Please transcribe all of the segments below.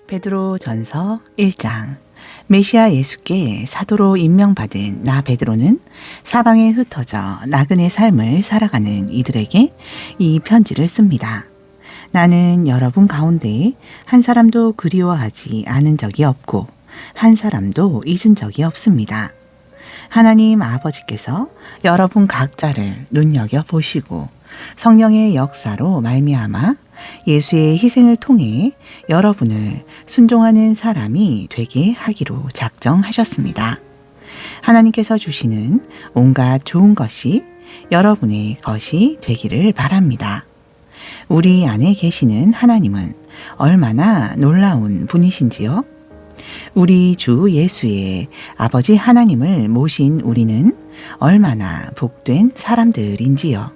베드로 전서 1장. 메시아 예수께 사도로 임명받은 나 베드로는 사방에 흩어져 나그네 삶을 살아가는 이들에게 이 편지를 씁니다. 나는 여러분 가운데 한 사람도 그리워하지 않은 적이 없고 한 사람도 잊은 적이 없습니다. 하나님 아버지께서 여러분 각자를 눈여겨보시고 성령의 역사로 말미암아 예수의 희생을 통해 여러분을 순종하는 사람이 되게 하기로 작정하셨습니다. 하나님께서 주시는 온갖 좋은 것이 여러분의 것이 되기를 바랍니다. 우리 안에 계시는 하나님은 얼마나 놀라운 분이신지요? 우리 주 예수의 아버지 하나님을 모신 우리는 얼마나 복된 사람들인지요.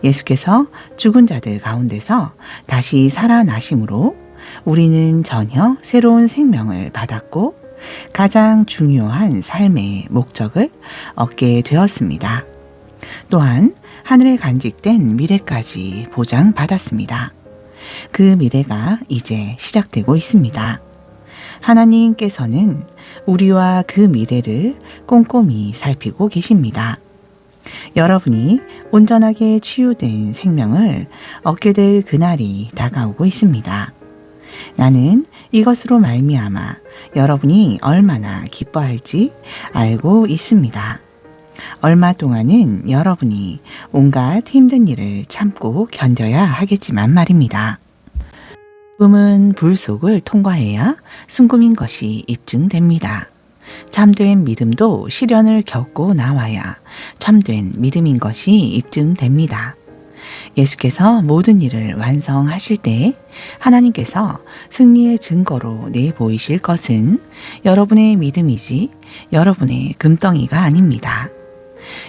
예수께서 죽은 자들 가운데서 다시 살아나심으로 우리는 전혀 새로운 생명을 받았고 가장 중요한 삶의 목적을 얻게 되었습니다. 또한 하늘에 간직된 미래까지 보장받았습니다. 그 미래가 이제 시작되고 있습니다. 하나님께서는 우리와 그 미래를 꼼꼼히 살피고 계십니다. 여러분이 온전하게 치유된 생명을 얻게 될 그날이 다가오고 있습니다. 나는 이것으로 말미암아 여러분이 얼마나 기뻐할지 알고 있습니다. 얼마 동안은 여러분이 온갖 힘든 일을 참고 견뎌야 하겠지만 말입니다. 꿈은 불 속을 통과해야 순금인 것이 입증됩니다. 참된 믿음도 시련을 겪고 나와야 참된 믿음인 것이 입증됩니다. 예수께서 모든 일을 완성하실 때 하나님께서 승리의 증거로 내보이실 것은 여러분의 믿음이지 여러분의 금덩이가 아닙니다.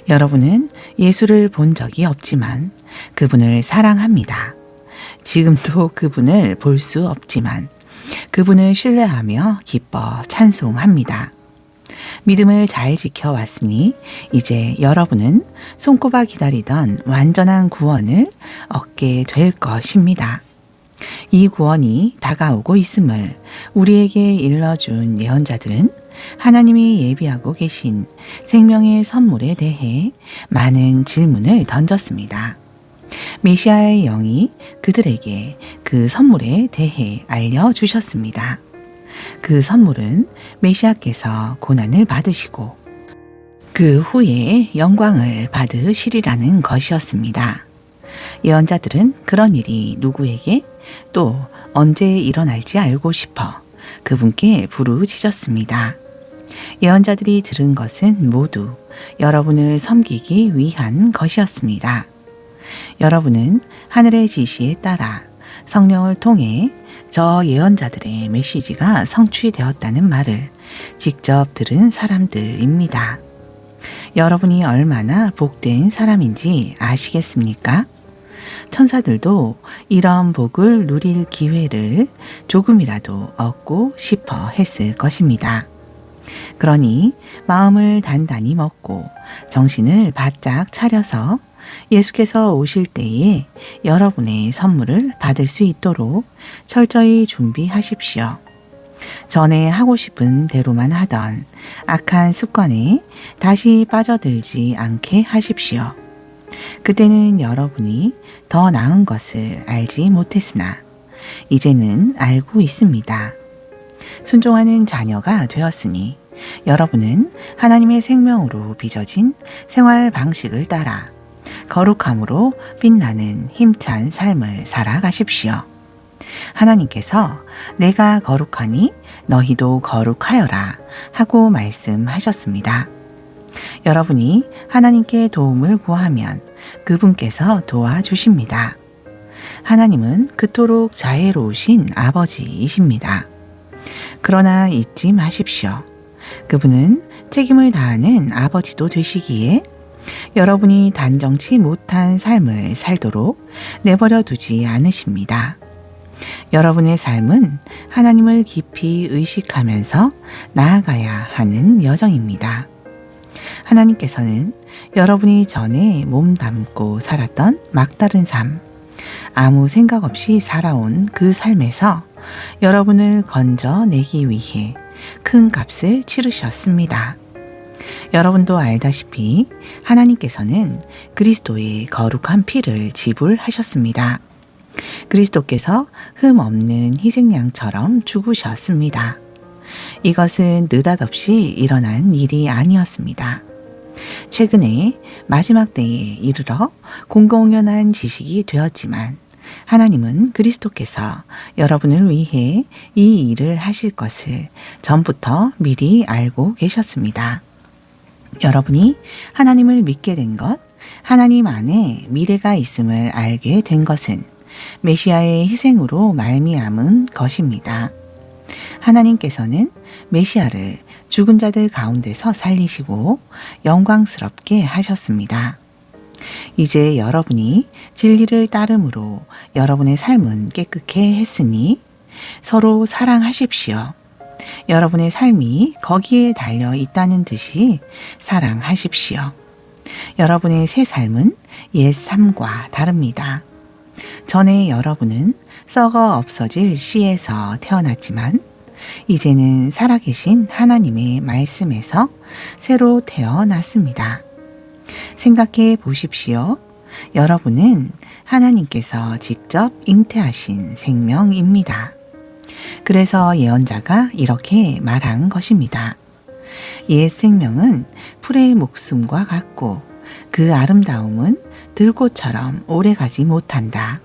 여러분은 예수를 본 적이 없지만 그분을 사랑합니다. 지금도 그분을 볼 수 없지만 그분을 신뢰하며 기뻐 찬송합니다. 믿음을 잘 지켜왔으니 이제 여러분은 손꼽아 기다리던 완전한 구원을 얻게 될 것입니다. 이 구원이 다가오고 있음을 우리에게 일러준 예언자들은 하나님이 예비하고 계신 생명의 선물에 대해 많은 질문을 던졌습니다. 메시아의 영이 그들에게 그 선물에 대해 알려주셨습니다. 그 선물은 메시아께서 고난을 받으시고 그 후에 영광을 받으시리라는 것이었습니다. 예언자들은 그런 일이 누구에게 또 언제 일어날지 알고 싶어 그분께 부르짖었습니다. 예언자들이 들은 것은 모두 여러분을 섬기기 위한 것이었습니다. 여러분은 하늘의 지시에 따라 성령을 통해 저 예언자들의 메시지가 성취되었다는 말을 직접 들은 사람들입니다. 여러분이 얼마나 복된 사람인지 아시겠습니까? 천사들도 이런 복을 누릴 기회를 조금이라도 얻고 싶어 했을 것입니다. 그러니 마음을 단단히 먹고 정신을 바짝 차려서 예수께서 오실 때에 여러분의 선물을 받을 수 있도록 철저히 준비하십시오. 전에 하고 싶은 대로만 하던 악한 습관에 다시 빠져들지 않게 하십시오. 그때는 여러분이 더 나은 것을 알지 못했으나 이제는 알고 있습니다. 순종하는 자녀가 되었으니 여러분은 하나님의 생명으로 빚어진 생활 방식을 따라 거룩함으로 빛나는 힘찬 삶을 살아가십시오. 하나님께서 내가 거룩하니 너희도 거룩하여라 하고 말씀하셨습니다. 여러분이 하나님께 도움을 구하면 그분께서 도와주십니다. 하나님은 그토록 자애로우신 아버지이십니다. 그러나 잊지 마십시오. 그분은 책임을 다하는 아버지도 되시기에 여러분이 단정치 못한 삶을 살도록 내버려 두지 않으십니다. 여러분의 삶은 하나님을 깊이 의식하면서 나아가야 하는 여정입니다. 하나님께서는 여러분이 전에 몸담고 살았던 막다른 삶, 아무 생각 없이 살아온 그 삶에서 여러분을 건져내기 위해 큰 값을 치르셨습니다. 여러분도 알다시피 하나님께서는 그리스도의 거룩한 피를 지불하셨습니다. 그리스도께서 흠 없는 희생양처럼 죽으셨습니다. 이것은 느닷없이 일어난 일이 아니었습니다. 최근에 마지막 때에 이르러 공공연한 지식이 되었지만 하나님은 그리스도께서 여러분을 위해 이 일을 하실 것을 전부터 미리 알고 계셨습니다. 여러분이 하나님을 믿게 된 것, 하나님 안에 미래가 있음을 알게 된 것은 메시아의 희생으로 말미암은 것입니다. 하나님께서는 메시아를 죽은 자들 가운데서 살리시고 영광스럽게 하셨습니다. 이제 여러분이 진리를 따름으로 여러분의 삶은 깨끗해 했으니 서로 사랑하십시오. 여러분의 삶이 거기에 달려 있다는 듯이 사랑하십시오. 여러분의 새 삶은 옛 삶과 다릅니다. 전에 여러분은 썩어 없어질 씨에서 태어났지만 이제는 살아계신 하나님의 말씀에서 새로 태어났습니다. 생각해 보십시오. 여러분은 하나님께서 직접 잉태하신 생명입니다. 그래서 예언자가 이렇게 말한 것입니다. 옛 생명은 풀의 목숨과 같고 그 아름다움은 들꽃처럼 오래가지 못한다.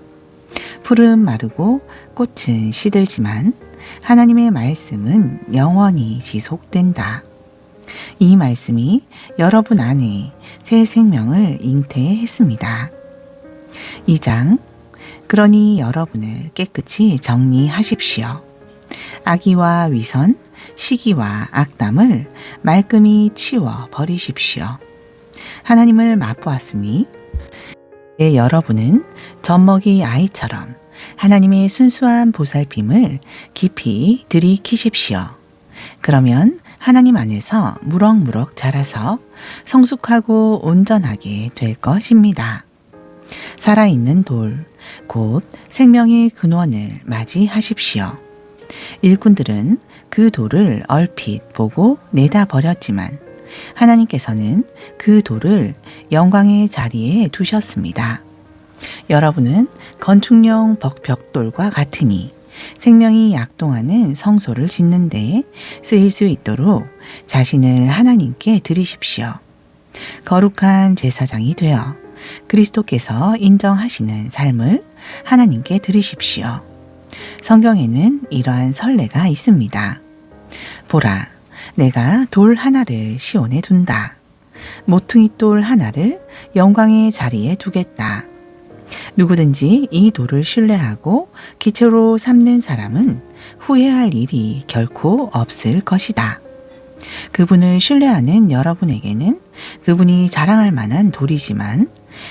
풀은 마르고 꽃은 시들지만 하나님의 말씀은 영원히 지속된다. 이 말씀이 여러분 안에 새 생명을 잉태했습니다. 2장, 그러니 여러분을 깨끗이 정리하십시오. 악의와 위선, 시기와 악담을 말끔히 치워 버리십시오. 하나님을 맛보았으니 여러분은 젖먹이 아이처럼 하나님의 순수한 보살핌을 깊이 들이키십시오. 그러면 하나님 안에서 무럭무럭 자라서 성숙하고 온전하게 될 것입니다. 살아있는 돌, 곧 생명의 근원을 맞이하십시오. 일꾼들은 그 돌을 얼핏 보고 내다버렸지만 하나님께서는 그 돌을 영광의 자리에 두셨습니다. 여러분은 건축용 벽돌과 같으니 생명이 약동하는 성소를 짓는 데 쓰일 수 있도록 자신을 하나님께 드리십시오. 거룩한 제사장이 되어 그리스도께서 인정하시는 삶을 하나님께 드리십시오. 성경에는 이러한 선례가 있습니다. 보라, 내가 돌 하나를 시온에 둔다. 모퉁이 돌 하나를 영광의 자리에 두겠다. 누구든지 이 돌을 신뢰하고 기초로 삼는 사람은 후회할 일이 결코 없을 것이다. 그분을 신뢰하는 여러분에게는 그분이 자랑할 만한 돌이지만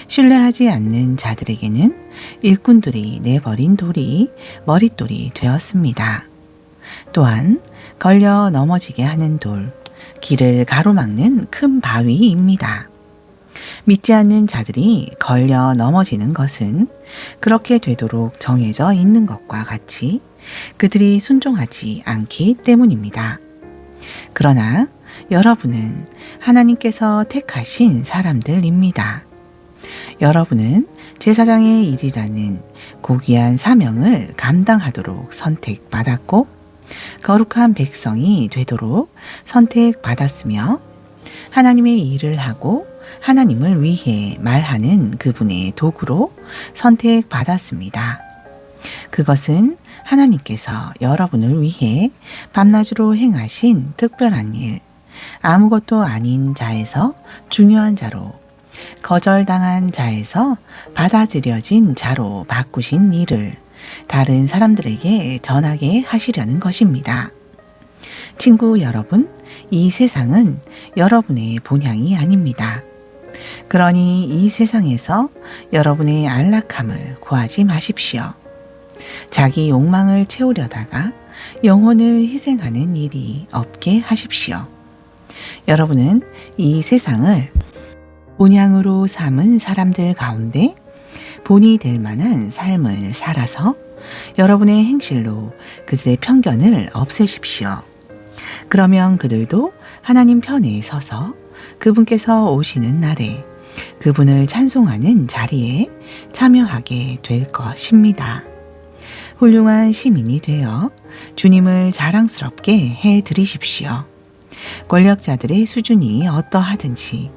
신뢰하지 않는 자들에게는 일꾼들이 내버린 돌이 머릿돌이 되었습니다. 또한 걸려 넘어지게 하는 돌, 길을 가로막는 큰 바위입니다. 믿지 않는 자들이 걸려 넘어지는 것은 그렇게 되도록 정해져 있는 것과 같이 그들이 순종하지 않기 때문입니다. 그러나 여러분은 하나님께서 택하신 사람들입니다. 여러분은 제사장의 일이라는 고귀한 사명을 감당하도록 선택받았고 거룩한 백성이 되도록 선택받았으며 하나님의 일을 하고 하나님을 위해 말하는 그분의 도구로 선택받았습니다. 그것은 하나님께서 여러분을 위해 밤낮으로 행하신 특별한 일, 아무것도 아닌 자에서 중요한 자로, 거절당한 자에서 받아들여진 자로 바꾸신 일을 다른 사람들에게 전하게 하시려는 것입니다. 친구 여러분, 이 세상은 여러분의 본향이 아닙니다. 그러니 이 세상에서 여러분의 안락함을 구하지 마십시오. 자기 욕망을 채우려다가 영혼을 희생하는 일이 없게 하십시오. 여러분은 이 세상을 본향으로 삼은 사람들 가운데 본이 될 만한 삶을 살아서 여러분의 행실로 그들의 편견을 없애십시오. 그러면 그들도 하나님 편에 서서 그분께서 오시는 날에 그분을 찬송하는 자리에 참여하게 될 것입니다. 훌륭한 시민이 되어 주님을 자랑스럽게 해드리십시오. 권력자들의 수준이 어떠하든지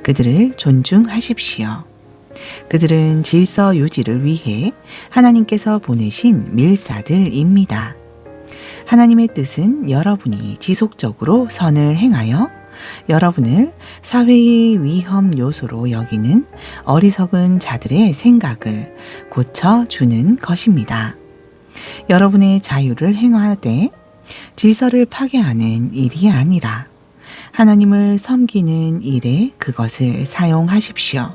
그들을 존중하십시오. 그들은 질서 유지를 위해 하나님께서 보내신 밀사들입니다. 하나님의 뜻은 여러분이 지속적으로 선을 행하여 여러분을 사회의 위험 요소로 여기는 어리석은 자들의 생각을 고쳐주는 것입니다. 여러분의 자유를 행하되 질서를 파괴하는 일이 아니라 하나님을 섬기는 일에 그것을 사용하십시오.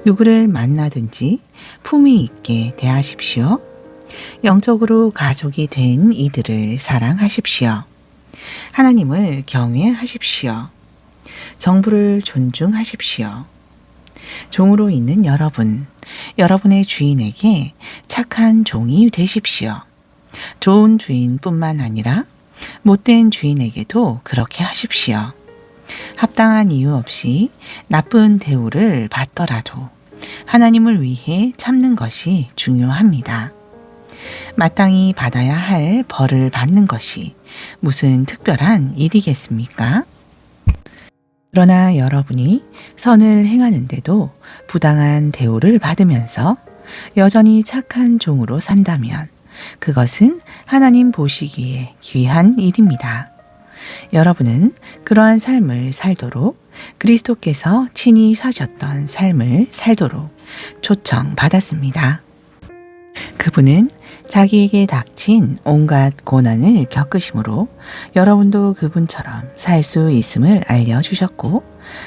누구를 만나든지 품위 있게 대하십시오. 영적으로 가족이 된 이들을 사랑하십시오. 하나님을 경외하십시오. 정부를 존중하십시오. 종으로 있는 여러분, 여러분의 주인에게 착한 종이 되십시오. 좋은 주인뿐만 아니라 못된 주인에게도 그렇게 하십시오. 합당한 이유 없이 나쁜 대우를 받더라도 하나님을 위해 참는 것이 중요합니다. 마땅히 받아야 할 벌을 받는 것이 무슨 특별한 일이겠습니까? 그러나 여러분이 선을 행하는데도 부당한 대우를 받으면서 여전히 착한 종으로 산다면 그것은 하나님 보시기에 귀한 일입니다. 여러분은 그러한 삶을 살도록 그리스도께서 친히 사셨던 삶을 살도록 초청받았습니다. 그분은 자기에게 닥친 온갖 고난을 겪으심으로 여러분도 그분처럼 살 수 있음을 알려주셨고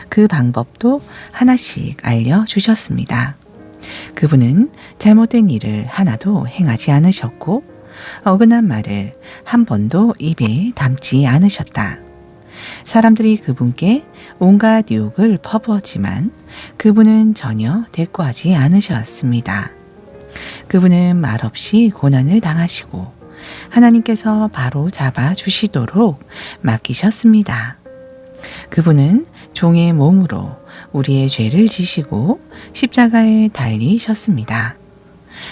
그 방법도 하나씩 알려주셨습니다. 그분은 잘못된 일을 하나도 행하지 않으셨고 어긋난 말을 한 번도 입에 담지 않으셨다. 사람들이 그분께 온갖 유혹을 퍼부었지만 그분은 전혀 대꾸하지 않으셨습니다. 그분은 말없이 고난을 당하시고 하나님께서 바로 잡아주시도록 맡기셨습니다. 그분은 종의 몸으로 우리의 죄를 지시고 십자가에 달리셨습니다.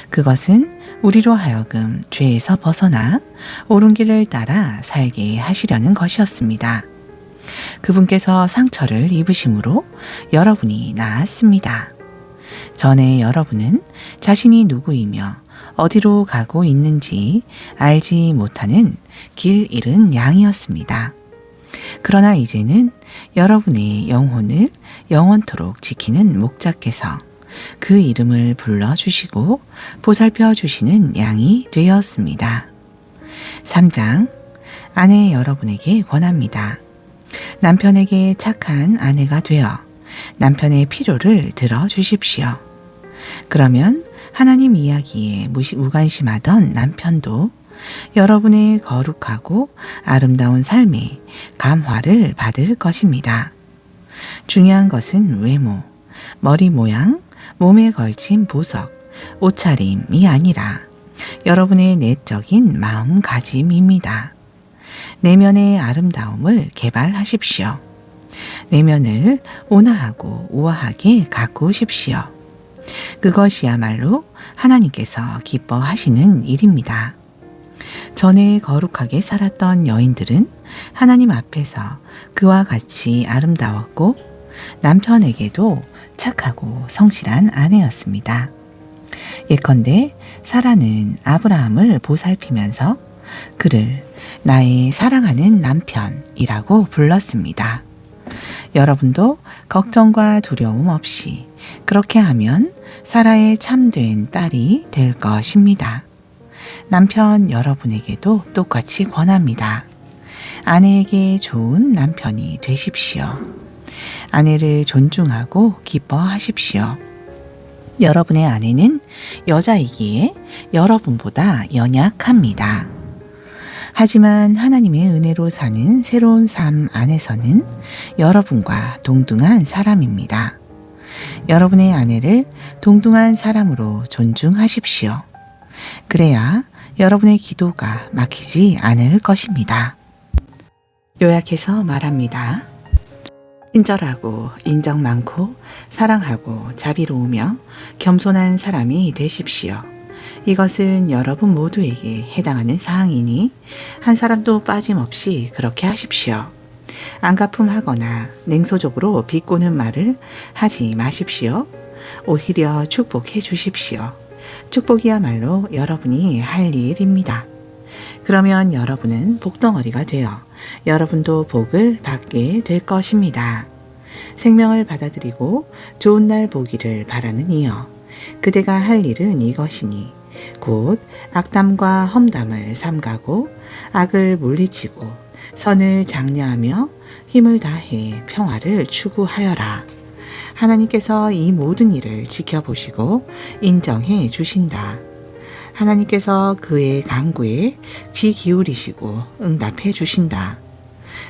그것은 우리로 하여금 죄에서 벗어나 옳은 길을 따라 살게 하시려는 것이었습니다. 그분께서 상처를 입으심으로 여러분이 나았습니다. 전에 여러분은 자신이 누구이며 어디로 가고 있는지 알지 못하는 길 잃은 양이었습니다. 그러나 이제는 여러분의 영혼을 영원토록 지키는 목자께서 그 이름을 불러주시고 보살펴 주시는 양이 되었습니다. 3장, 아내 여러분에게 권합니다. 남편에게 착한 아내가 되어 남편의 필요를 들어주십시오. 그러면 하나님 이야기에 무관심하던 남편도 여러분의 거룩하고 아름다운 삶에 감화를 받을 것입니다. 중요한 것은 외모, 머리 모양, 몸에 걸친 보석, 옷차림이 아니라 여러분의 내적인 마음가짐입니다. 내면의 아름다움을 개발하십시오. 내면을 온화하고 우아하게 가꾸십시오. 그것이야말로 하나님께서 기뻐하시는 일입니다. 전에 거룩하게 살았던 여인들은 하나님 앞에서 그와 같이 아름다웠고 남편에게도 착하고 성실한 아내였습니다. 예컨대 사라는 아브라함을 보살피면서 그를 나의 사랑하는 남편이라고 불렀습니다. 여러분도 걱정과 두려움 없이 그렇게 하면 사라의 참된 딸이 될 것입니다. 남편 여러분에게도 똑같이 권합니다. 아내에게 좋은 남편이 되십시오. 아내를 존중하고 기뻐하십시오. 여러분의 아내는 여자이기에 여러분보다 연약합니다. 하지만 하나님의 은혜로 사는 새로운 삶 안에서는 여러분과 동등한 사람입니다. 여러분의 아내를 동등한 사람으로 존중하십시오. 그래야 여러분의 기도가 막히지 않을 것입니다. 요약해서 말합니다. 친절하고 인정 많고 사랑하고 자비로우며 겸손한 사람이 되십시오. 이것은 여러분 모두에게 해당하는 사항이니 한 사람도 빠짐없이 그렇게 하십시오. 안가품하거나 냉소적으로 비꼬는 말을 하지 마십시오. 오히려 축복해 주십시오. 축복이야말로 여러분이 할 일입니다. 그러면 여러분은 복덩어리가 되어 여러분도 복을 받게 될 것입니다. 생명을 받아들이고 좋은 날 보기를 바라는 이여, 그대가 할 일은 이것이니 곧 악담과 험담을 삼가고 악을 물리치고 선을 장려하며 힘을 다해 평화를 추구하여라. 하나님께서 이 모든 일을 지켜보시고 인정해 주신다. 하나님께서 그의 간구에 귀 기울이시고 응답해 주신다.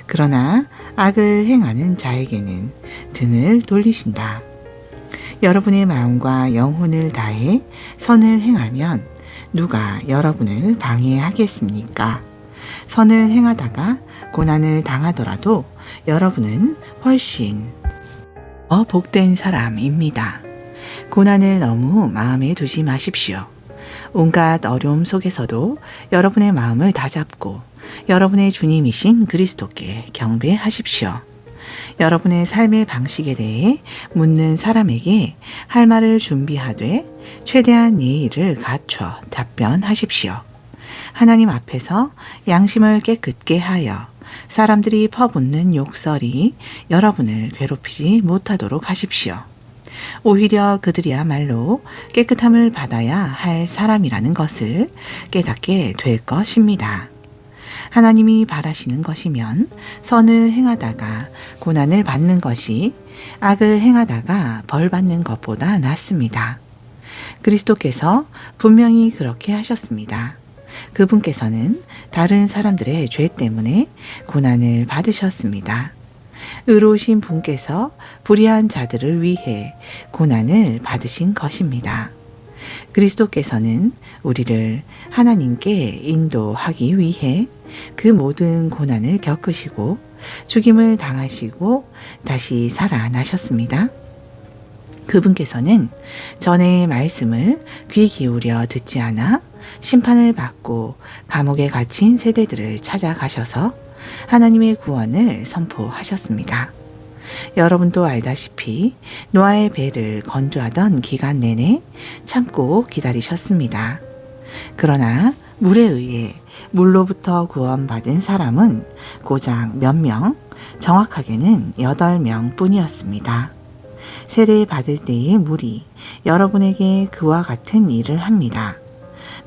그러나 악을 행하는 자에게는 등을 돌리신다. 여러분의 마음과 영혼을 다해 선을 행하면 누가 여러분을 방해하겠습니까? 선을 행하다가 고난을 당하더라도 여러분은 훨씬 더 복된 사람입니다. 고난을 너무 마음에 두지 마십시오. 온갖 어려움 속에서도 여러분의 마음을 다잡고 여러분의 주님이신 그리스도께 경배하십시오. 여러분의 삶의 방식에 대해 묻는 사람에게 할 말을 준비하되 최대한 예의를 갖춰 답변하십시오. 하나님 앞에서 양심을 깨끗게 하여 사람들이 퍼붓는 욕설이 여러분을 괴롭히지 못하도록 하십시오. 오히려 그들이야말로 깨끗함을 받아야 할 사람이라는 것을 깨닫게 될 것입니다. 하나님이 바라시는 것이면 선을 행하다가 고난을 받는 것이 악을 행하다가 벌 받는 것보다 낫습니다. 그리스도께서 분명히 그렇게 하셨습니다. 그분께서는 다른 사람들의 죄 때문에 고난을 받으셨습니다. 의로우신 분께서 불의한 자들을 위해 고난을 받으신 것입니다. 그리스도께서는 우리를 하나님께 인도하기 위해 그 모든 고난을 겪으시고 죽임을 당하시고 다시 살아나셨습니다. 그분께서는 전의 말씀을 귀 기울여 듣지 않아 심판을 받고 감옥에 갇힌 세대들을 찾아가셔서 하나님의 구원을 선포하셨습니다. 여러분도 알다시피 노아의 배를 건조하던 기간 내내 참고 기다리셨습니다. 그러나 물에 의해 물로부터 구원받은 사람은 고작 몇 명, 정확하게는 8명 뿐이었습니다. 세례 받을 때의 물이 여러분에게 그와 같은 일을 합니다.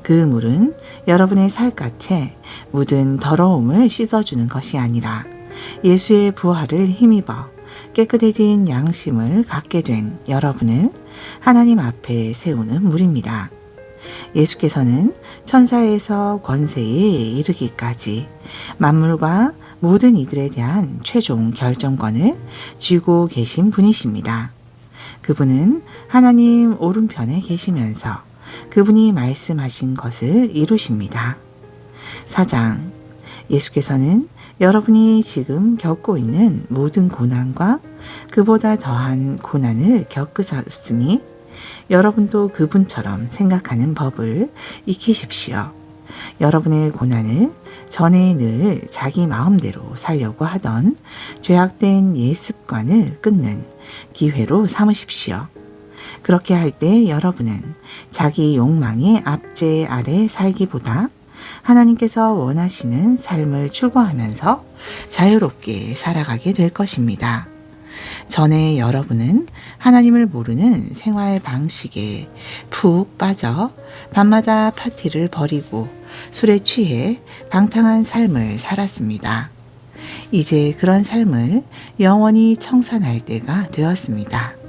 그 물은 여러분의 살갗에 묻은 더러움을 씻어주는 것이 아니라 예수의 부활을 힘입어 깨끗해진 양심을 갖게 된 여러분을 하나님 앞에 세우는 물입니다. 예수께서는 천사에서 권세에 이르기까지 만물과 모든 이들에 대한 최종 결정권을 쥐고 계신 분이십니다. 그분은 하나님 오른편에 계시면서 그분이 말씀하신 것을 이루십니다. 4장, 예수께서는 여러분이 지금 겪고 있는 모든 고난과 그보다 더한 고난을 겪으셨으니 여러분도 그분처럼 생각하는 법을 익히십시오. 여러분의 고난을 전에 늘 자기 마음대로 살려고 하던 죄악된 옛 습관을 끊는 기회로 삼으십시오. 그렇게 할 때 여러분은 자기 욕망의 압제 아래 살기보다 하나님께서 원하시는 삶을 추구하면서 자유롭게 살아가게 될 것입니다. 전에 여러분은 하나님을 모르는 생활 방식에 푹 빠져 밤마다 파티를 벌이고 술에 취해 방탕한 삶을 살았습니다. 이제 그런 삶을 영원히 청산할 때가 되었습니다.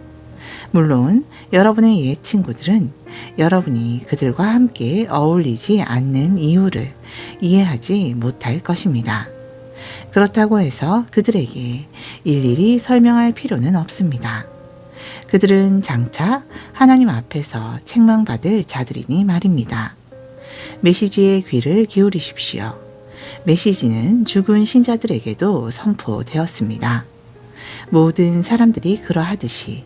물론 여러분의 옛 친구들은 여러분이 그들과 함께 어울리지 않는 이유를 이해하지 못할 것입니다. 그렇다고 해서 그들에게 일일이 설명할 필요는 없습니다. 그들은 장차 하나님 앞에서 책망받을 자들이니 말입니다. 메시지의 귀를 기울이십시오. 메시지는 죽은 신자들에게도 선포되었습니다. 모든 사람들이 그러하듯이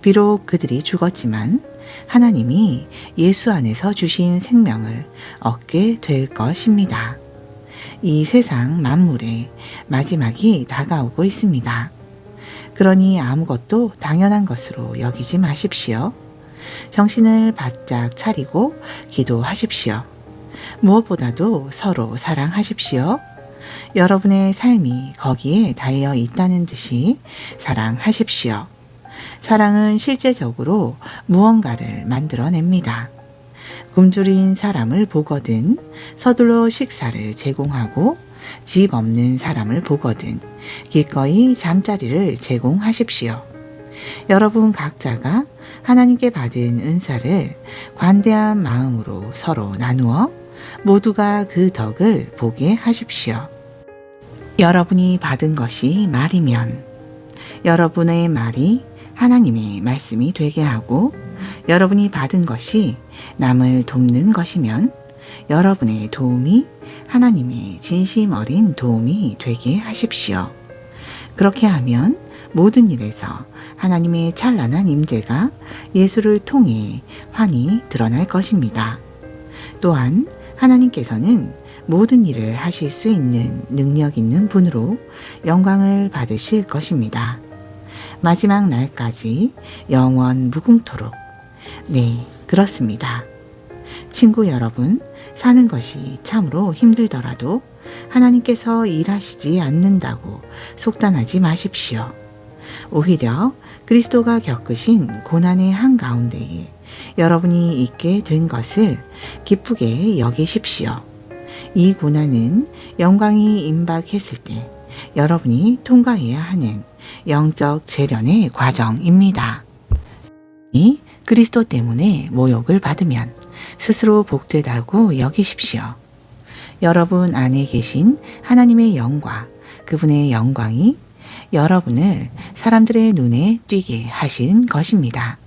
비록 그들이 죽었지만 하나님이 예수 안에서 주신 생명을 얻게 될 것입니다. 이 세상 만물의 마지막이 다가오고 있습니다. 그러니 아무것도 당연한 것으로 여기지 마십시오. 정신을 바짝 차리고 기도하십시오. 무엇보다도 서로 사랑하십시오. 여러분의 삶이 거기에 달려 있다는 듯이 사랑하십시오. 사랑은 실제적으로 무언가를 만들어냅니다. 굶주린 사람을 보거든 서둘러 식사를 제공하고 집 없는 사람을 보거든 기꺼이 잠자리를 제공하십시오. 여러분 각자가 하나님께 받은 은사를 관대한 마음으로 서로 나누어 모두가 그 덕을 보게 하십시오. 여러분이 받은 것이 말이면 여러분의 말이 하나님의 말씀이 되게 하고 여러분이 받은 것이 남을 돕는 것이면 여러분의 도움이 하나님의 진심 어린 도움이 되게 하십시오. 그렇게 하면 모든 일에서 하나님의 찬란한 임재가 예수를 통해 환히 드러날 것입니다. 또한 하나님께서는 모든 일을 하실 수 있는 능력 있는 분으로 영광을 받으실 것입니다. 마지막 날까지 영원 무궁토록. 네, 그렇습니다. 친구 여러분, 사는 것이 참으로 힘들더라도 하나님께서 일하시지 않는다고 속단하지 마십시오. 오히려 그리스도가 겪으신 고난의 한가운데에 여러분이 있게 된 것을 기쁘게 여기십시오. 이 고난은 영광이 임박했을 때 여러분이 통과해야 하는 영적 재련의 과정입니다. 이 그리스도 때문에 모욕을 받으면 스스로 복되다고 여기십시오. 여러분 안에 계신 하나님의 영과 그분의 영광이 여러분을 사람들의 눈에 띄게 하신 것입니다.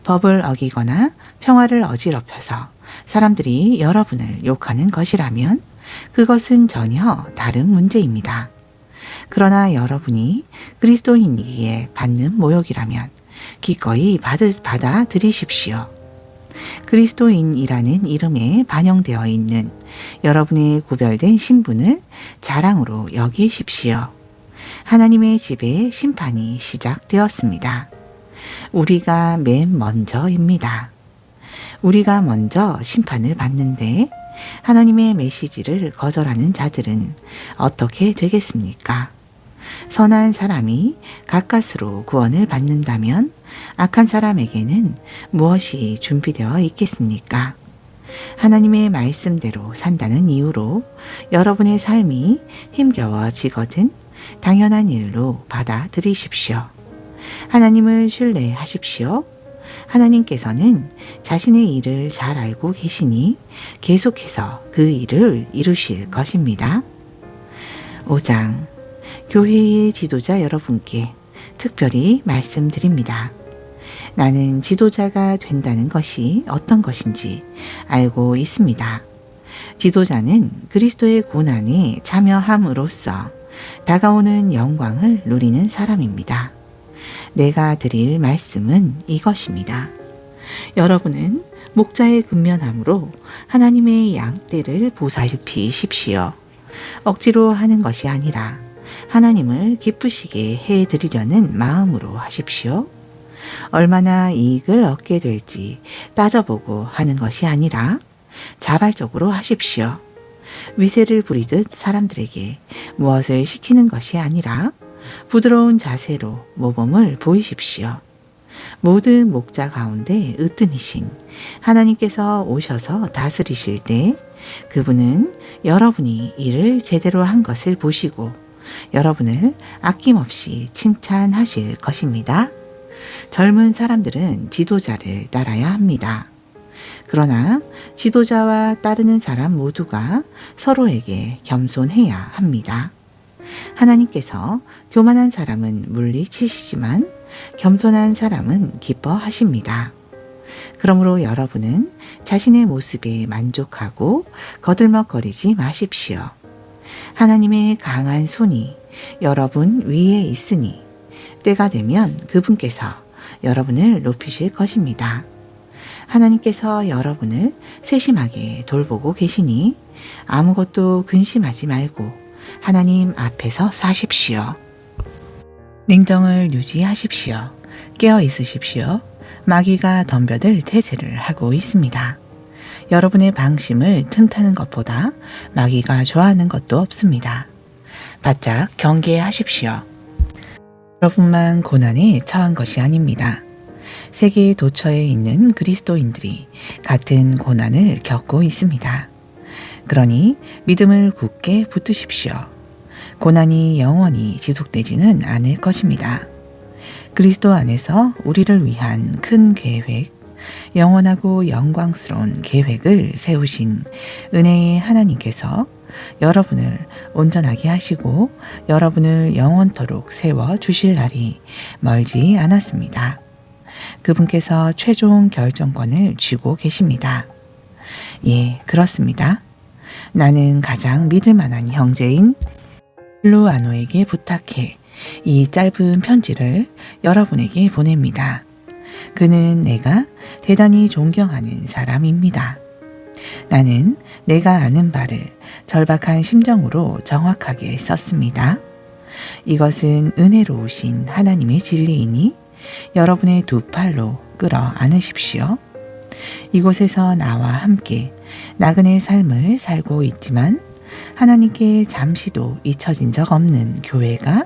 법을 어기거나 평화를 어지럽혀서 사람들이 여러분을 욕하는 것이라면 그것은 전혀 다른 문제입니다. 그러나 여러분이 그리스도인이기에 받는 모욕이라면 기꺼이 받아들이십시오. 그리스도인이라는 이름에 반영되어 있는 여러분의 구별된 신분을 자랑으로 여기십시오. 하나님의 집에 심판이 시작되었습니다. 우리가 맨 먼저입니다. 우리가 먼저 심판을 받는데 하나님의 메시지를 거절하는 자들은 어떻게 되겠습니까? 선한 사람이 가까스로 구원을 받는다면 악한 사람에게는 무엇이 준비되어 있겠습니까? 하나님의 말씀대로 산다는 이유로 여러분의 삶이 힘겨워지거든 당연한 일로 받아들이십시오. 하나님을 신뢰하십시오. 하나님께서는 자신의 일을 잘 알고 계시니 계속해서 그 일을 이루실 것입니다. 5장 교회의 지도자 여러분께 특별히 말씀드립니다. 나는 지도자가 된다는 것이 어떤 것인지 알고 있습니다. 지도자는 그리스도의 고난에 참여함으로써 다가오는 영광을 누리는 사람입니다. 내가 드릴 말씀은 이것입니다. 여러분은 목자의 근면함으로 하나님의 양떼를 보살피십시오. 억지로 하는 것이 아니라 하나님을 기쁘시게 해드리려는 마음으로 하십시오. 얼마나 이익을 얻게 될지 따져보고 하는 것이 아니라 자발적으로 하십시오. 위세를 부리듯 사람들에게 무엇을 시키는 것이 아니라 부드러운 자세로 모범을 보이십시오. 모든 목자 가운데 으뜸이신 하나님께서 오셔서 다스리실 때 그분은 여러분이 일을 제대로 한 것을 보시고 여러분을 아낌없이 칭찬하실 것입니다. 젊은 사람들은 지도자를 따라야 합니다. 그러나 지도자와 따르는 사람 모두가 서로에게 겸손해야 합니다. 하나님께서 교만한 사람은 물리치시지만 겸손한 사람은 기뻐하십니다. 그러므로 여러분은 자신의 모습에 만족하고 거들먹거리지 마십시오. 하나님의 강한 손이 여러분 위에 있으니 때가 되면 그분께서 여러분을 높이실 것입니다. 하나님께서 여러분을 세심하게 돌보고 계시니 아무것도 근심하지 말고 하나님 앞에서 사십시오. 냉정을 유지하십시오. 깨어 있으십시오. 마귀가 덤벼들 태세를 하고 있습니다. 여러분의 방심을 틈타는 것보다 마귀가 좋아하는 것도 없습니다. 바짝 경계하십시오. 여러분만 고난에 처한 것이 아닙니다. 세계 도처에 있는 그리스도인들이 같은 고난을 겪고 있습니다. 그러니 믿음을 굳게 붙드십시오. 고난이 영원히 지속되지는 않을 것입니다. 그리스도 안에서 우리를 위한 큰 계획, 영원하고 영광스러운 계획을 세우신 은혜의 하나님께서 여러분을 온전하게 하시고 여러분을 영원토록 세워 주실 날이 멀지 않았습니다. 그분께서 최종 결정권을 쥐고 계십니다. 예, 그렇습니다. 나는 가장 믿을 만한 형제인 루아노에게 부탁해 이 짧은 편지를 여러분에게 보냅니다. 그는 내가 대단히 존경하는 사람입니다. 나는 내가 아는 바를 절박한 심정으로 정확하게 썼습니다. 이것은 은혜로우신 하나님의 진리이니 여러분의 두 팔로 끌어 안으십시오. 이곳에서 나와 함께 나그네 삶을 살고 있지만 하나님께 잠시도 잊혀진 적 없는 교회가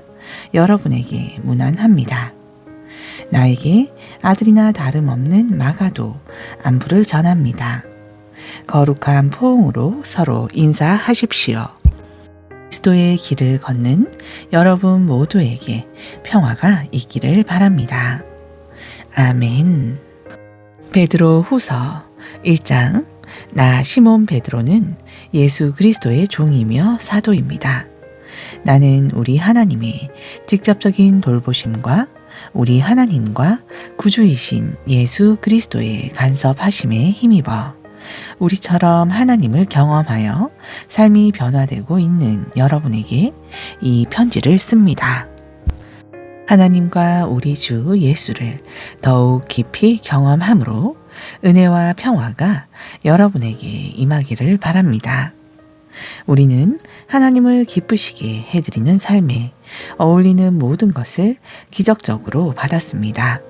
여러분에게 무난합니다. 나에게 아들이나 다름없는 마가도 안부를 전합니다. 거룩한 포옹으로 서로 인사하십시오. 그리스도의 길을 걷는 여러분 모두에게 평화가 있기를 바랍니다. 아멘. 베드로 후서 1장. 나 시몬 베드로는 예수 그리스도의 종이며 사도입니다. 나는 우리 하나님의 직접적인 돌보심과 우리 하나님과 구주이신 예수 그리스도의 간섭하심에 힘입어 우리처럼 하나님을 경험하여 삶이 변화되고 있는 여러분에게 이 편지를 씁니다. 하나님과 우리 주 예수를 더욱 깊이 경험함으로 은혜와 평화가 여러분에게 임하기를 바랍니다. 우리는 하나님을 기쁘시게 해드리는 삶에 어울리는 모든 것을 기적적으로 받았습니다.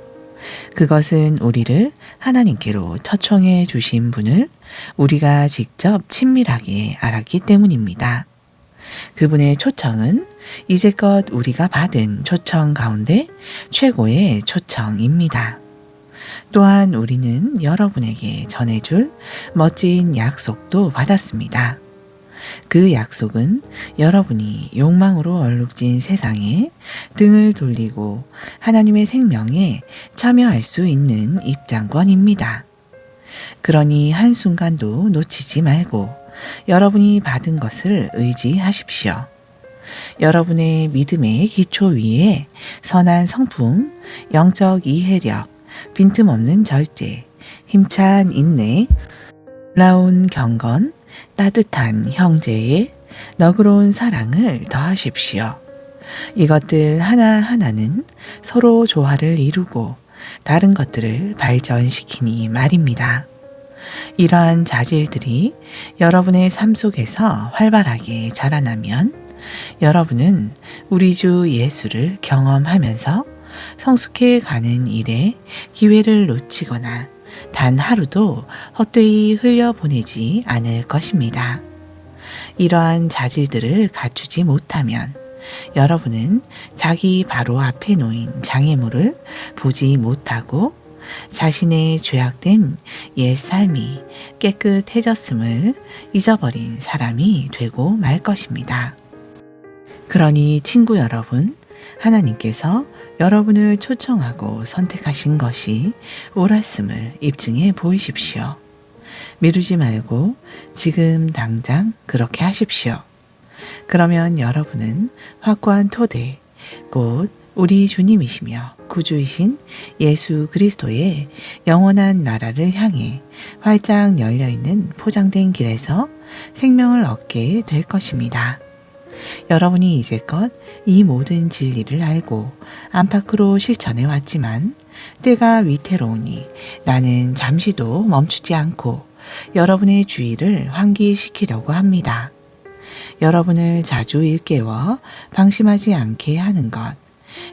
그것은 우리를 하나님께로 초청해 주신 분을 우리가 직접 친밀하게 알았기 때문입니다. 그분의 초청은 이제껏 우리가 받은 초청 가운데 최고의 초청입니다. 또한 우리는 여러분에게 전해줄 멋진 약속도 받았습니다. 그 약속은 여러분이 욕망으로 얼룩진 세상에 등을 돌리고 하나님의 생명에 참여할 수 있는 입장권입니다. 그러니 한순간도 놓치지 말고 여러분이 받은 것을 의지하십시오. 여러분의 믿음의 기초 위에 선한 성품, 영적 이해력, 빈틈없는 절제, 힘찬 인내, 놀라운 경건, 따뜻한 형제의 너그러운 사랑을 더하십시오. 이것들 하나하나는 서로 조화를 이루고 다른 것들을 발전시키니 말입니다. 이러한 자질들이 여러분의 삶 속에서 활발하게 자라나면 여러분은 우리 주 예수를 경험하면서 성숙해 가는 일에 기회를 놓치거나 단 하루도 헛되이 흘려보내지 않을 것입니다. 이러한 자질들을 갖추지 못하면 여러분은 자기 바로 앞에 놓인 장애물을 보지 못하고 자신의 죄악된 옛 삶이 깨끗해졌음을 잊어버린 사람이 되고 말 것입니다. 그러니 친구 여러분, 하나님께서 여러분을 초청하고 선택하신 것이 옳았음을 입증해 보이십시오. 미루지 말고 지금 당장 그렇게 하십시오. 그러면 여러분은 확고한 토대, 곧 우리 주님이시며 구주이신 예수 그리스도의 영원한 나라를 향해 활짝 열려있는 포장된 길에서 생명을 얻게 될 것입니다. 여러분이 이제껏 이 모든 진리를 알고 안팎으로 실천해 왔지만 때가 위태로우니 나는 잠시도 멈추지 않고 여러분의 주의를 환기시키려고 합니다. 여러분을 자주 일깨워 방심하지 않게 하는 것,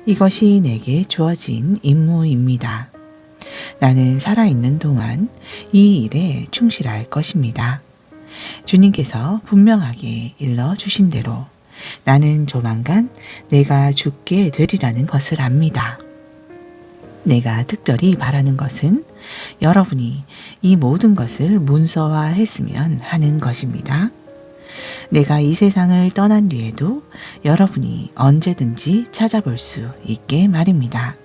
이것이 내게 주어진 임무입니다. 나는 살아있는 동안 이 일에 충실할 것입니다. 주님께서 분명하게 일러주신 대로 나는 조만간 내가 죽게 되리라는 것을 압니다. 내가 특별히 바라는 것은 여러분이 이 모든 것을 문서화했으면 하는 것입니다. 내가 이 세상을 떠난 뒤에도 여러분이 언제든지 찾아볼 수 있게 말입니다.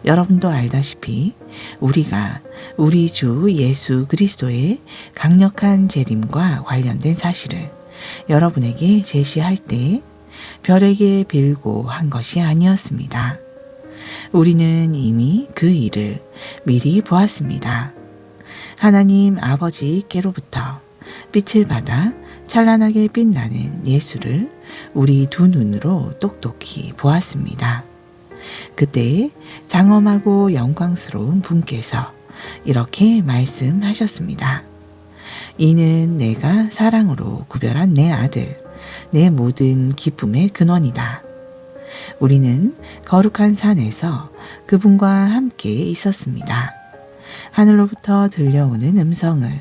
여러분도 알다시피 우리가 우리 주 예수 그리스도의 강력한 재림과 관련된 사실을 여러분에게 제시할 때 별에게 빌고 한 것이 아니었습니다. 우리는 이미 그 일을 미리 보았습니다. 하나님 아버지께로부터 빛을 받아 찬란하게 빛나는 예수를 우리 두 눈으로 똑똑히 보았습니다. 그때 장엄하고 영광스러운 분께서 이렇게 말씀하셨습니다. 이는 내가 사랑으로 구별한 내 아들, 내 모든 기쁨의 근원이다. 우리는 거룩한 산에서 그분과 함께 있었습니다. 하늘로부터 들려오는 음성을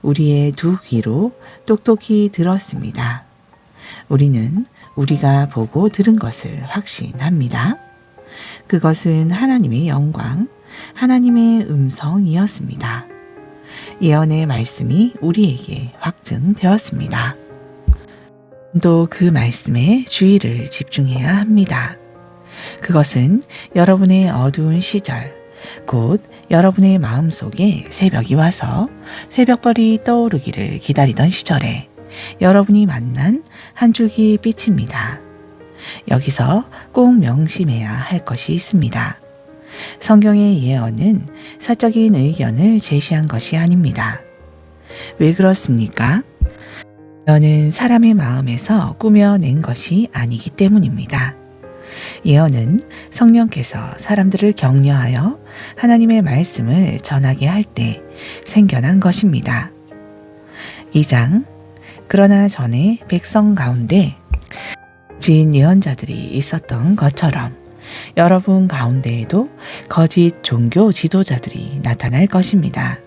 우리의 두 귀로 똑똑히 들었습니다. 우리는 우리가 보고 들은 것을 확신합니다. 그것은 하나님의 영광, 하나님의 음성이었습니다. 예언의 말씀이 우리에게 확증되었습니다. 또 그 말씀에 주의를 집중해야 합니다. 그것은 여러분의 어두운 시절, 곧 여러분의 마음속에 새벽이 와서 새벽별이 떠오르기를 기다리던 시절에 여러분이 만난 한 줄기 빛입니다. 여기서 꼭 명심해야 할 것이 있습니다. 성경의 예언은 사적인 의견을 제시한 것이 아닙니다. 왜 그렇습니까? 예언은 사람의 마음에서 꾸며낸 것이 아니기 때문입니다. 예언은 성령께서 사람들을 격려하여 하나님의 말씀을 전하게 할 때 생겨난 것입니다. 2장 그러나 전에 백성 가운데 진 예언자들이 있었던 것처럼 여러분 가운데에도 거짓 종교 지도자들이 나타날 것입니다.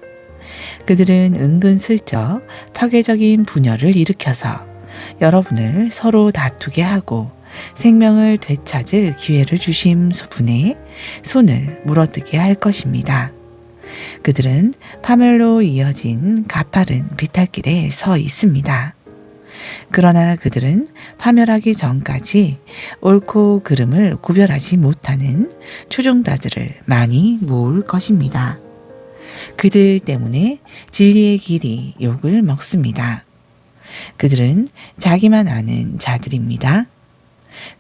그들은 은근슬쩍 파괴적인 분열을 일으켜서 여러분을 서로 다투게 하고 생명을 되찾을 기회를 주신 분의 손을 물어뜯게 할 것입니다. 그들은 파멸로 이어진 가파른 비탈길에 서 있습니다. 그러나 그들은 파멸하기 전까지 옳고 그름을 구별하지 못하는 추종자들을 많이 모을 것입니다. 그들 때문에 진리의 길이 욕을 먹습니다. 그들은 자기만 아는 자들입니다.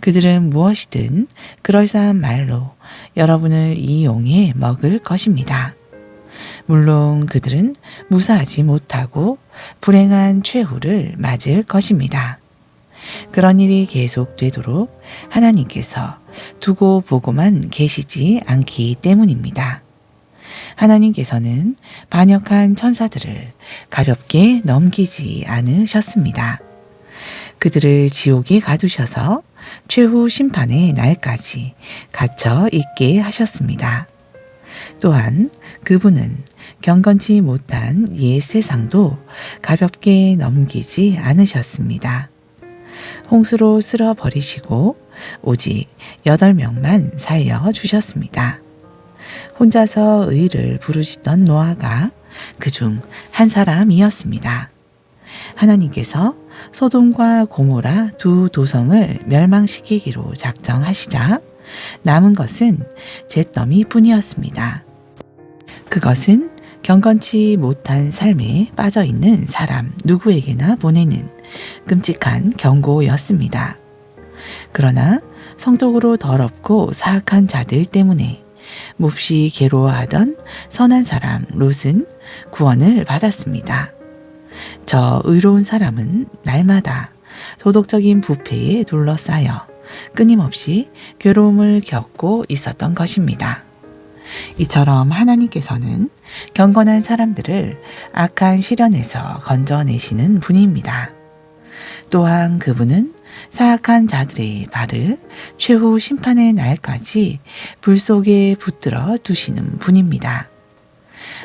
그들은 무엇이든 그럴싸한 말로 여러분을 이용해 먹을 것입니다. 물론 그들은 무사하지 못하고 불행한 최후를 맞을 것입니다. 그런 일이 계속되도록 하나님께서 두고 보고만 계시지 않기 때문입니다. 하나님께서는 반역한 천사들을 가볍게 넘기지 않으셨습니다. 그들을 지옥에 가두셔서 최후 심판의 날까지 갇혀 있게 하셨습니다. 또한 그분은 경건치 못한 옛 세상도 가볍게 넘기지 않으셨습니다. 홍수로 쓸어버리시고 오직 8명만 살려주셨습니다. 혼자서 의를 부르시던 노아가 그중 한 사람이었습니다. 하나님께서 소돔과 고모라 두 도성을 멸망시키기로 작정하시자 남은 것은 잿더미 뿐이었습니다. 그것은 경건치 못한 삶에 빠져있는 사람 누구에게나 보내는 끔찍한 경고였습니다. 그러나 성적으로 더럽고 사악한 자들 때문에 몹시 괴로워하던 선한 사람 롯은 구원을 받았습니다. 저 의로운 사람은 날마다 도덕적인 부패에 둘러싸여 끊임없이 괴로움을 겪고 있었던 것입니다. 이처럼 하나님께서는 경건한 사람들을 악한 시련에서 건져내시는 분입니다. 또한 그분은 사악한 자들의 발을 최후 심판의 날까지 불 속에 붙들어 두시는 분입니다.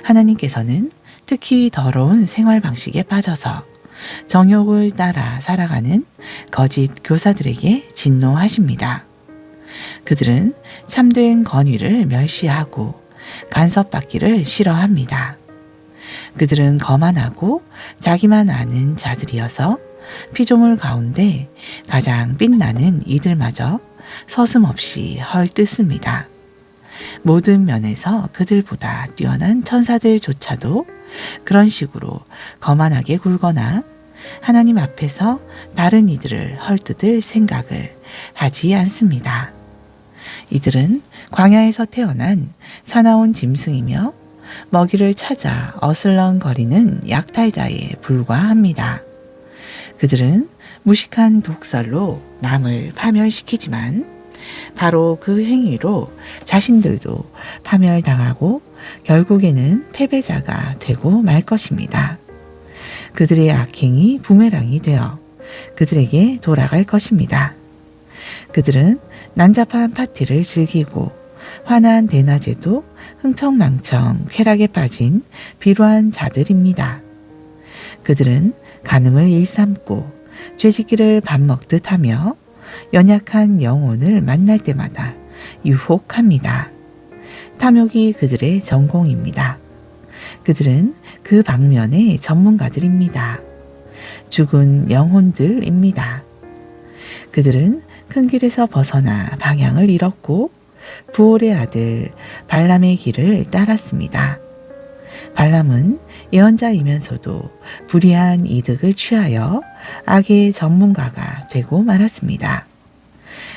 하나님께서는 특히 더러운 생활 방식에 빠져서 정욕을 따라 살아가는 거짓 교사들에게 진노하십니다. 그들은 참된 권위를 멸시하고 간섭받기를 싫어합니다. 그들은 거만하고 자기만 아는 자들이어서 피조물 가운데 가장 빛나는 이들마저 서슴없이 헐뜯습니다. 모든 면에서 그들보다 뛰어난 천사들조차도 그런 식으로 거만하게 굴거나 하나님 앞에서 다른 이들을 헐뜯을 생각을 하지 않습니다. 이들은 광야에서 태어난 사나운 짐승이며 먹이를 찾아 어슬렁거리는 약탈자에 불과합니다. 그들은 무식한 독설로 남을 파멸시키지만 바로 그 행위로 자신들도 파멸당하고 결국에는 패배자가 되고 말 것입니다. 그들의 악행이 부메랑이 되어 그들에게 돌아갈 것입니다. 그들은 난잡한 파티를 즐기고 환한 대낮에도 흥청망청 쾌락에 빠진 비루한 자들입니다. 그들은 간음을 일삼고 죄짓기를 밥 먹듯 하며 연약한 영혼을 만날 때마다 유혹합니다. 탐욕이 그들의 전공입니다. 그들은 그 방면의 전문가들입니다. 죽은 영혼들입니다. 그들은 큰 길에서 벗어나 방향을 잃었고 부올의 아들 발람의 길을 따랐습니다. 발람은 예언자이면서도 불의한 이득을 취하여 악의 전문가가 되고 말았습니다.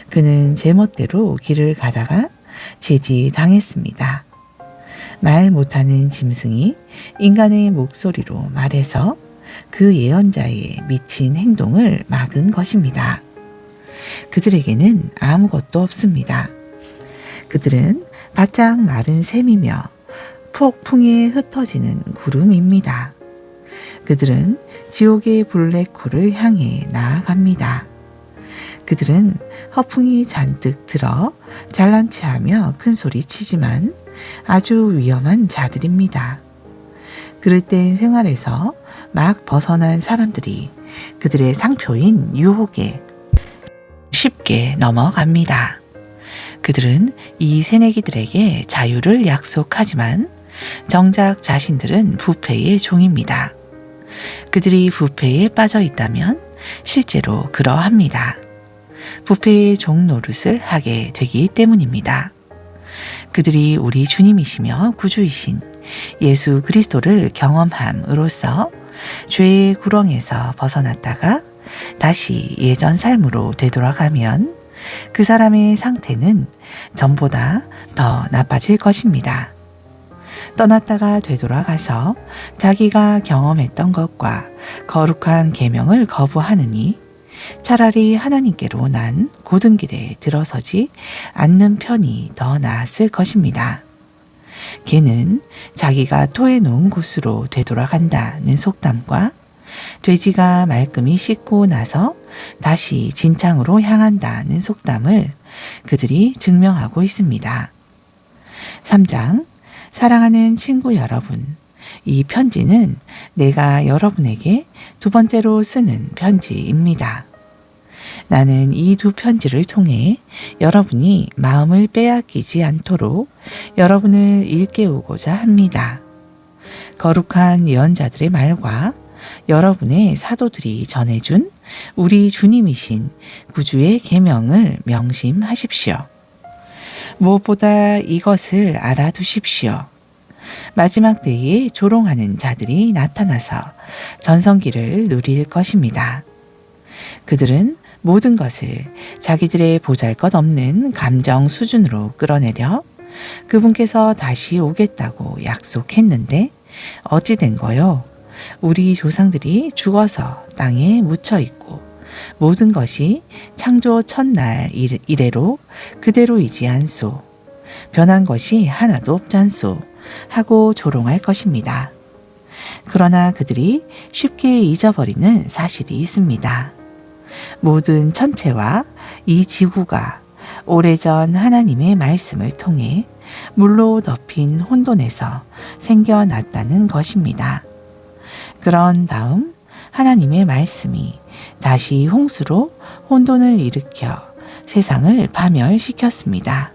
그는 제멋대로 길을 가다가 제지당했습니다. 말 못하는 짐승이 인간의 목소리로 말해서 그 예언자의 미친 행동을 막은 것입니다. 그들에게는 아무것도 없습니다. 그들은 바짝 마른 샘이며 폭풍에 흩어지는 구름입니다. 그들은 지옥의 블랙홀을 향해 나아갑니다. 그들은 허풍이 잔뜩 들어 잘난 체하며 큰소리 치지만 아주 위험한 자들입니다. 그릇된 생활에서 막 벗어난 사람들이 그들의 상표인 유혹에 쉽게 넘어갑니다. 그들은 이 새내기들에게 자유를 약속하지만 정작 자신들은 부패의 종입니다. 그들이 부패에 빠져 있다면 실제로 그러합니다. 부패의 종 노릇을 하게 되기 때문입니다. 그들이 우리 주님이시며 구주이신 예수 그리스도를 경험함으로써 죄의 구렁에서 벗어났다가 다시 예전 삶으로 되돌아가면 그 사람의 상태는 전보다 더 나빠질 것입니다. 떠났다가 되돌아가서 자기가 경험했던 것과 거룩한 계명을 거부하느니 차라리 하나님께로 난 고든 길에 들어서지 않는 편이 더 나았을 것입니다. 개는 자기가 토해놓은 곳으로 되돌아간다는 속담과 돼지가 말끔히 씻고 나서 다시 진창으로 향한다는 속담을 그들이 증명하고 있습니다. 3장 사랑하는 친구 여러분, 이 편지는 내가 여러분에게 두 번째로 쓰는 편지입니다. 나는 이 두 편지를 통해 여러분이 마음을 빼앗기지 않도록 여러분을 일깨우고자 합니다. 거룩한 예언자들의 말과 여러분의 사도들이 전해준 우리 주님이신 구주의 계명을 명심하십시오. 무엇보다 이것을 알아두십시오. 마지막 때에 조롱하는 자들이 나타나서 전성기를 누릴 것입니다. 그들은 모든 것을 자기들의 보잘것없는 감정 수준으로 끌어내려 그분께서 다시 오겠다고 약속했는데 어찌 된 거요? 우리 조상들이 죽어서 땅에 묻혀 있고 모든 것이 창조 첫날 이래로 그대로이지 않소. 변한 것이 하나도 없잖소. 하고 조롱할 것입니다. 그러나 그들이 쉽게 잊어버리는 사실이 있습니다. 모든 천체와 이 지구가 오래전 하나님의 말씀을 통해 물로 덮인 혼돈에서 생겨났다는 것입니다. 그런 다음 하나님의 말씀이 다시 홍수로 혼돈을 일으켜 세상을 파멸시켰습니다.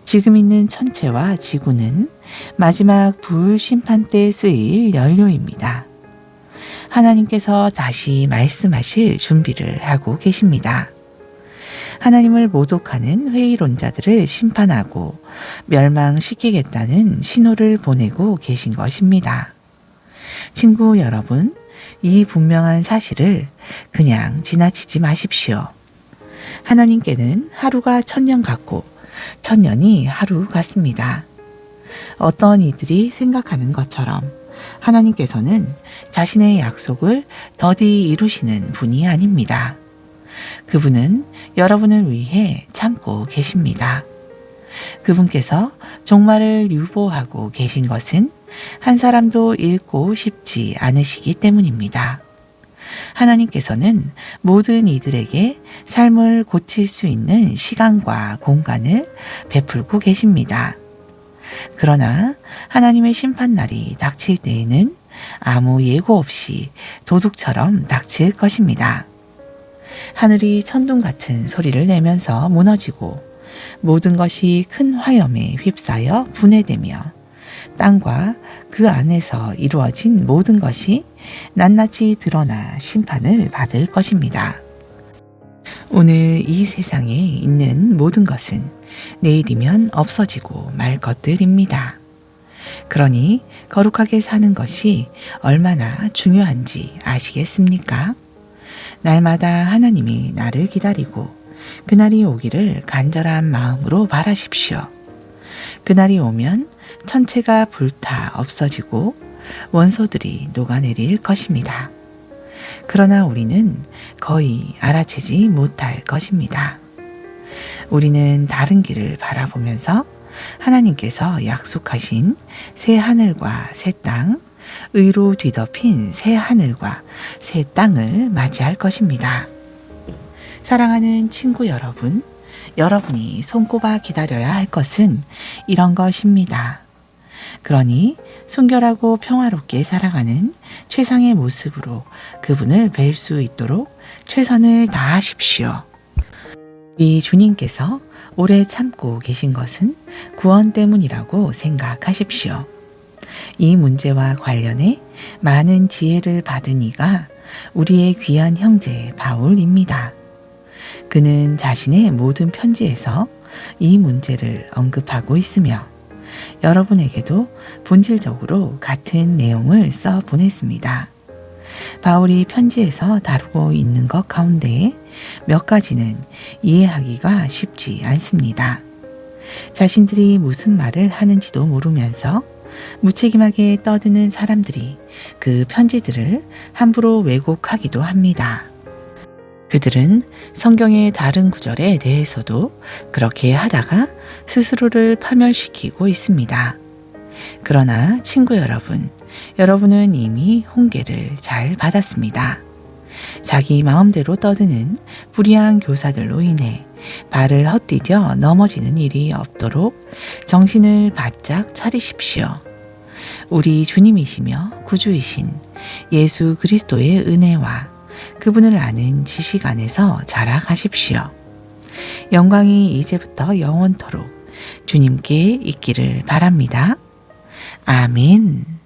지금 있는 천체와 지구는 마지막 불 심판 때 쓰일 연료입니다. 하나님께서 다시 말씀하실 준비를 하고 계십니다. 하나님을 모독하는 회의론자들을 심판하고 멸망시키겠다는 신호를 보내고 계신 것입니다. 친구 여러분, 이 분명한 사실을 그냥 지나치지 마십시오. 하나님께는 하루가 1000년 같고 1000년이 하루 같습니다. 어떤 이들이 생각하는 것처럼 하나님께서는 자신의 약속을 더디 이루시는 분이 아닙니다. 그분은 여러분을 위해 참고 계십니다. 그분께서 종말을 유보하고 계신 것은 한 사람도 잃고 싶지 않으시기 때문입니다. 하나님께서는 모든 이들에게 삶을 고칠 수 있는 시간과 공간을 베풀고 계십니다. 그러나 하나님의 심판날이 닥칠 때에는 아무 예고 없이 도둑처럼 닥칠 것입니다. 하늘이 천둥 같은 소리를 내면서 무너지고 모든 것이 큰 화염에 휩싸여 분해되며 땅과 그 안에서 이루어진 모든 것이 낱낱이 드러나 심판을 받을 것입니다. 오늘 이 세상에 있는 모든 것은 내일이면 없어지고 말 것들입니다. 그러니 거룩하게 사는 것이 얼마나 중요한지 아시겠습니까? 날마다 하나님이 나를 기다리고 그날이 오기를 간절한 마음으로 바라십시오. 그날이 오면 천체가 불타 없어지고 원소들이 녹아내릴 것입니다. 그러나 우리는 거의 알아채지 못할 것입니다. 우리는 다른 길을 바라보면서 하나님께서 약속하신 새 하늘과 새 땅, 의로 뒤덮인 새 하늘과 새 땅을 맞이할 것입니다. 사랑하는 친구 여러분, 여러분이 손꼽아 기다려야 할 것은 이런 것입니다. 그러니 순결하고 평화롭게 살아가는 최상의 모습으로 그분을 뵐 수 있도록 최선을 다하십시오. 우리 주님께서 오래 참고 계신 것은 구원 때문이라고 생각하십시오. 이 문제와 관련해 많은 지혜를 받은 이가 우리의 귀한 형제 바울입니다. 그는 자신의 모든 편지에서 이 문제를 언급하고 있으며 여러분에게도 본질적으로 같은 내용을 써 보냈습니다. 바울이 편지에서 다루고 있는 것 가운데 몇 가지는 이해하기가 쉽지 않습니다. 자신들이 무슨 말을 하는지도 모르면서 무책임하게 떠드는 사람들이 그 편지들을 함부로 왜곡하기도 합니다. 그들은 성경의 다른 구절에 대해서도 그렇게 하다가 스스로를 파멸시키고 있습니다. 그러나 친구 여러분, 여러분은 이미 훈계를 잘 받았습니다. 자기 마음대로 떠드는 불의한 교사들로 인해 발을 헛디뎌 넘어지는 일이 없도록 정신을 바짝 차리십시오. 우리 주님이시며 구주이신 예수 그리스도의 은혜와 그분을 아는 지식 안에서 자라가십시오. 영광이 이제부터 영원토록 주님께 있기를 바랍니다. 아멘.